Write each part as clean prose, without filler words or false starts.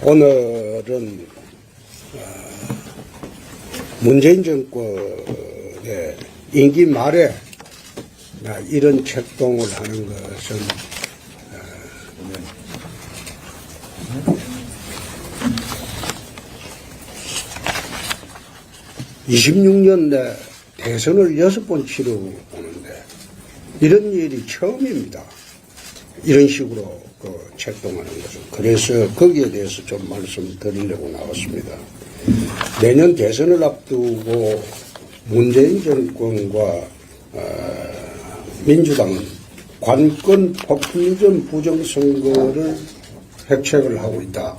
오늘은 문재인 정권의 임기 말에 이런 책동을 하는 것은 26년 내 대선을 6번 치르고 오는데 이런 일이 처음입니다. 이런 식으로 책동하는 것은. 그래서 거기에 대해서 좀 말씀드리려고 나왔습니다. 내년 대선을 앞두고 문재인 정권과 민주당은 관권 포퓰리즘 부정선거를 획책을 하고 있다.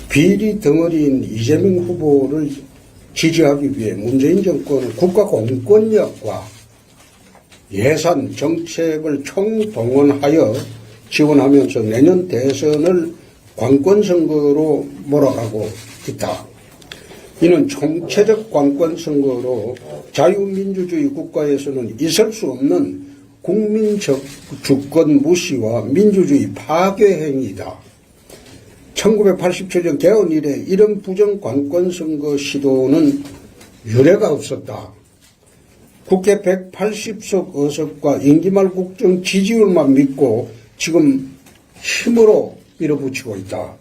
비리 덩어리인 이재명 후보를 지지하기 위해 문재인 정권은 국가 공권력과 예산 정책을 총동원하여 지원하면서 내년 대선을 관권선거로 몰아가고 있다. 이는 총체적 관권선거로 자유민주주의 국가에서는 있을 수 없는 국민적 주권 무시와 민주주의 파괴 행위이다. 1987년 개헌 이래 이런 부정관권선거 시도는 유례가 없었다. 국회 180석 의석과 임기말 국정 지지율만 믿고 지금 힘으로 밀어붙이고 있다.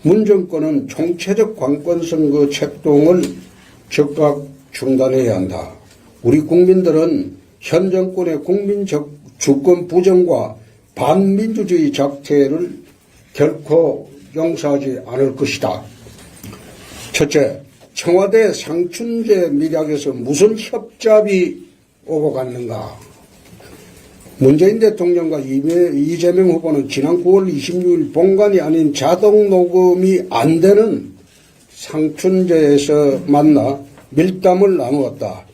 문 정권은 총체적 관권선거 책동을 즉각 중단해야 한다. 우리 국민들은 현 정권의 국민적 주권 부정과 반민주주의 작태를 결코 용서하지 않을 것이다. 첫째, 청와대 상춘제 밀약에서 무슨 협잡이 오고 갔는가? 문재인 대통령과 이재명 후보는 지난 9월 26일 본관이 아닌 자동 녹음이 안 되는 상춘제에서 만나 밀담을 나누었다.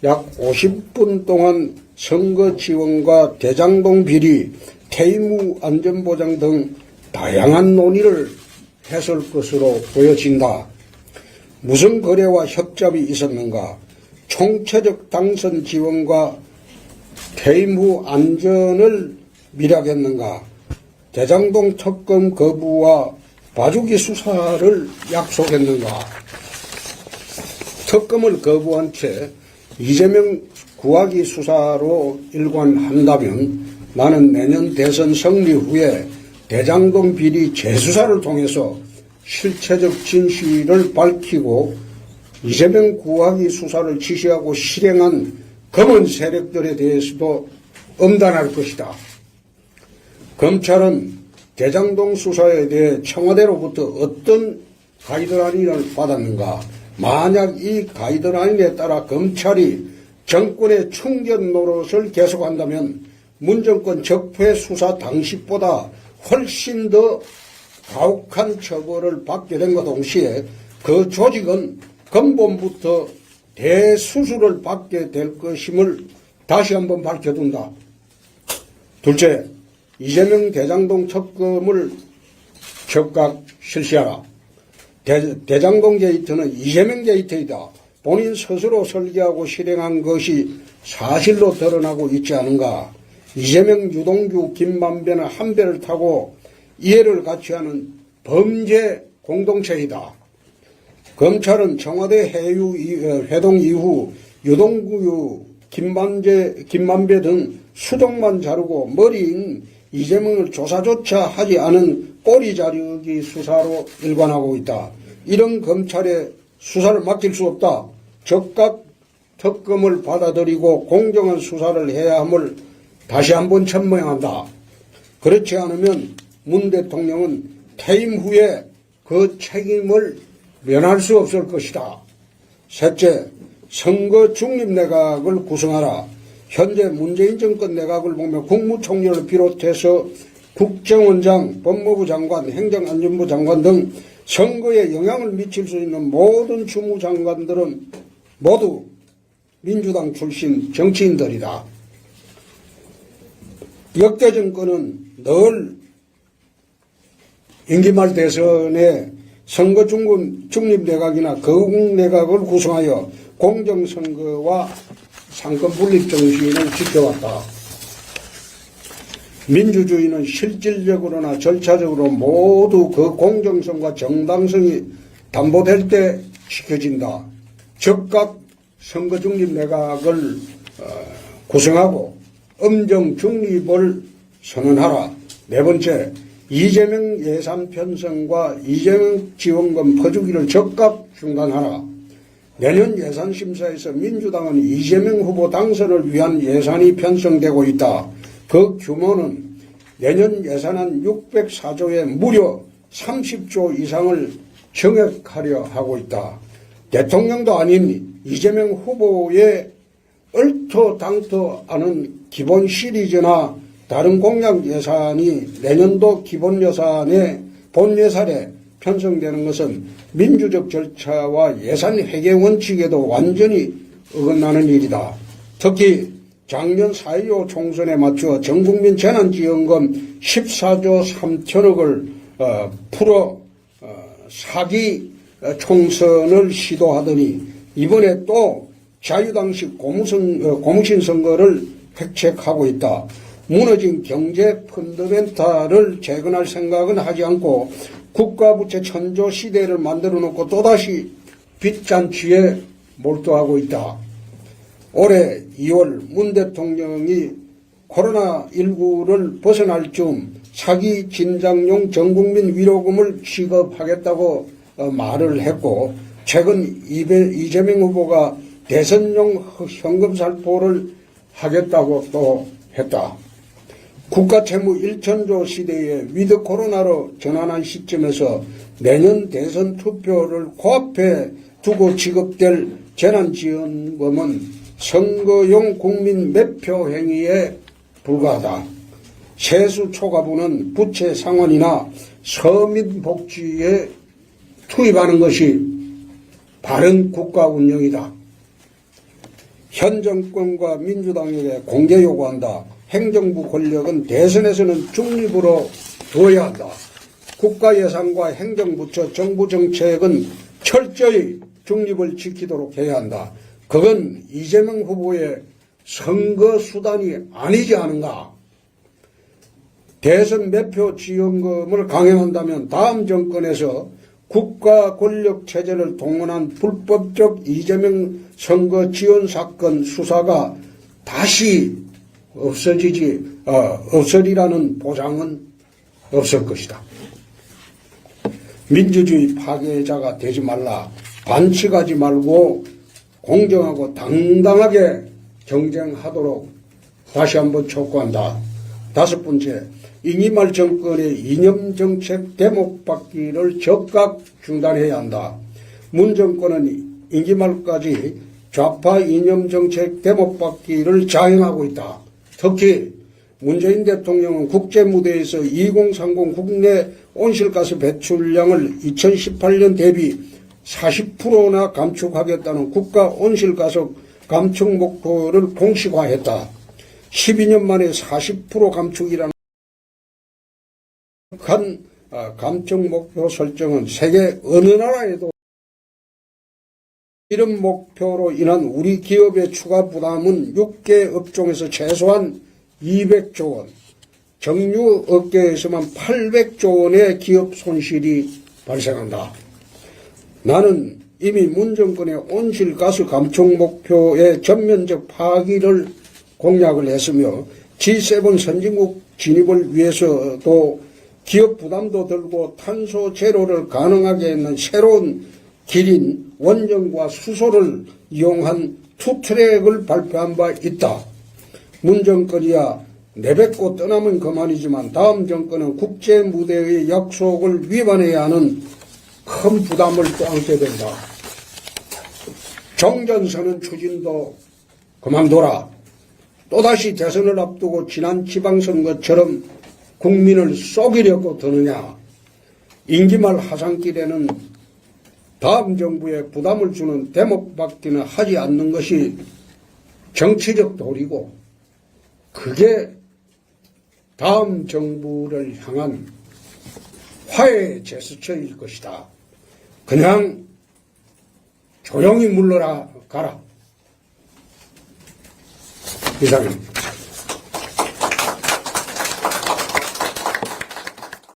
약 50분 동안 선거 지원과 대장동 비리, 퇴임 안전보장 등 다양한 논의를 했을 것으로 보여진다. 무슨 거래와 협잡이 있었는가? 총체적 당선 지원과 퇴임 후 안전을 밀약했는가? 대장동 특검 거부와 봐주기 수사를 약속했는가? 특검을 거부한 채 이재명 구하기 수사로 일관한다면 나는 내년 대선 승리 후에 대장동 비리 재수사를 통해서 실체적 진실을 밝히고 이재명 구하기 수사를 지시하고 실행한 검은 세력들에 대해서도 엄단할 것이다. 검찰은 대장동 수사에 대해 청와대로부터 어떤 가이드라인을 받았는가? 만약 이 가이드라인에 따라 검찰이 정권의 충견 노릇을 계속한다면 문 정권 적폐 수사 당시보다 훨씬 더 가혹한 처벌을 받게 된과 동시에 그 조직은 근본부터 대수술을 받게 될 것임을 다시 한번 밝혀둔다. 둘째, 이재명 대장동 특검을 즉각 실시하라. 대장동 게이트는 이재명 게이트이다. 본인 스스로 설계하고 실행한 것이 사실로 드러나고 있지 않은가. 이재명, 유동규, 김만배는 한 배를 타고 이해를 같이 하는 범죄 공동체이다. 검찰은 청와대 회동 이후 유동규, 김만배 등 수동만 자르고 머리인 이재명을 조사조차 하지 않은 꼬리 자르기 수사로 일관하고 있다. 이런 검찰의 수사를 맡길 수 없다. 즉각 특검을 받아들이고 공정한 수사를 해야 함을 다시 한번 천명한다. 그렇지 않으면 문 대통령은 퇴임 후에 그 책임을 면할 수 없을 것이다. 셋째, 선거 중립내각을 구성하라. 현재 문재인 정권 내각을 보면 국무총리를 비롯해서 국정원장, 법무부 장관, 행정안전부 장관 등 선거에 영향을 미칠 수 있는 모든 주무장관들은 모두 민주당 출신 정치인들이다. 역대 정권은 늘 임기말 대선에 선거 중립내각이나 거국내각을 구성하여 공정선거와 상권 분립 정신을 지켜왔다. 민주주의는 실질적으로나 절차적으로 모두 그 공정성과 정당성이 담보될 때 지켜진다. 즉각 선거중립 내각을 구성하고 엄정 중립을 선언하라. 네 번째, 이재명 예산 편성과 이재명 지원금 퍼주기를 즉각 중단하라. 내년 예산심사에서 민주당은 이재명 후보 당선을 위한 예산이 편성되고 있다. 그 규모는 내년 예산안 604조에 무려 30조 이상을 증액하려 하고 있다. 대통령도 아닌 이재명 후보의 얼토당토 않은 기본 시리즈나 다른 공약 예산이 내년도 기본 예산에 본 예산에 편성되는 것은 민주적 절차와 예산 회계 원칙에도 완전히 어긋나는 일이다. 특히 작년 4.25 총선에 맞추어 전국민 재난지원금 14조 3천억을 풀어 사기 총선을 시도하더니 이번에 또 자유당식 고무신 선거를 획책하고 있다. 무너진 경제 펀더멘탈을 재건할 생각은 하지 않고 국가부채 천조 시대를 만들어 놓고 또다시 빚잔치에 몰두하고 있다. 올해 2월 문 대통령이 코로나19를 벗어날 즈음 사기 진작용 전국민 위로금을 지급하겠다고 말을 했고, 최근 이재명 후보가 대선용 현금 살포를 하겠다고 또 했다. 국가채무 1천조 시대에 위드 코로나로 전환한 시점에서 내년 대선 투표를 코앞에 두고 지급될 재난지원금은 선거용 국민 매표 행위에 불과하다. 세수 초과분은 부채 상환이나 서민 복지에 투입하는 것이 바른 국가 운영이다. 현 정권과 민주당에게 공개 요구한다. 행정부 권력은 대선에서는 중립으로 두어야 한다. 국가 예산과 행정부처 정부 정책은 철저히 중립을 지키도록 해야 한다. 그건 이재명 후보의 선거 수단이 아니지 않은가. 대선 매표 지원금을 강행한다면 다음 정권에서 국가 권력 체제를 동원한 불법적 이재명 선거 지원 사건 수사가 다시 없으리라는 보장은 없을 것이다. 민주주의 파괴자가 되지 말라. 반칙하지 말고 공정하고 당당하게 경쟁하도록 다시 한번 촉구한다. 다섯 번째, 임기말 정권의 이념정책 대목받기를 즉각 중단해야 한다. 문 정권은 임기 말까지 좌파 이념정책 대목받기를 자행하고 있다. 특히 문재인 대통령은 국제무대에서 2030 국내 온실가스 배출량을 2018년 대비 40%나 감축하겠다는 국가 온실가스 감축 목표를 공식화했다. 12년 만에 40% 감축이라는 감축 목표 설정은 세계 어느 나라에도 이런 목표로 인한 우리 기업의 추가 부담은 6개 업종에서 최소한 200조 원, 정유 업계에서만 800조 원의 기업 손실이 발생한다. 나는 이미 문 정권의 온실가스 감축 목표의 전면적 파기를 공약을 했으며 G7 선진국 진입을 위해서도 기업 부담도 들고 탄소 제로를 가능하게 하는 새로운 길인 원전과 수소를 이용한 투트랙을 발표한 바 있다. 문 정권이야 내뱉고 떠나면 그만이지만 다음 정권은 국제 무대의 약속을 위반해야 하는 큰 부담을 또 안게 된다. 종전선언 추진도 그만둬라. 또다시 대선을 앞두고 지난 지방선거처럼 국민을 속이려고 드느냐. 임기말 하산길에는 다음 정부에 부담을 주는 대목받기는 하지 않는 것이 정치적 도리고 그게 다음 정부를 향한 화해의 제스처일 것이다. 그냥 조용히 물러나 가라. 이상입니다.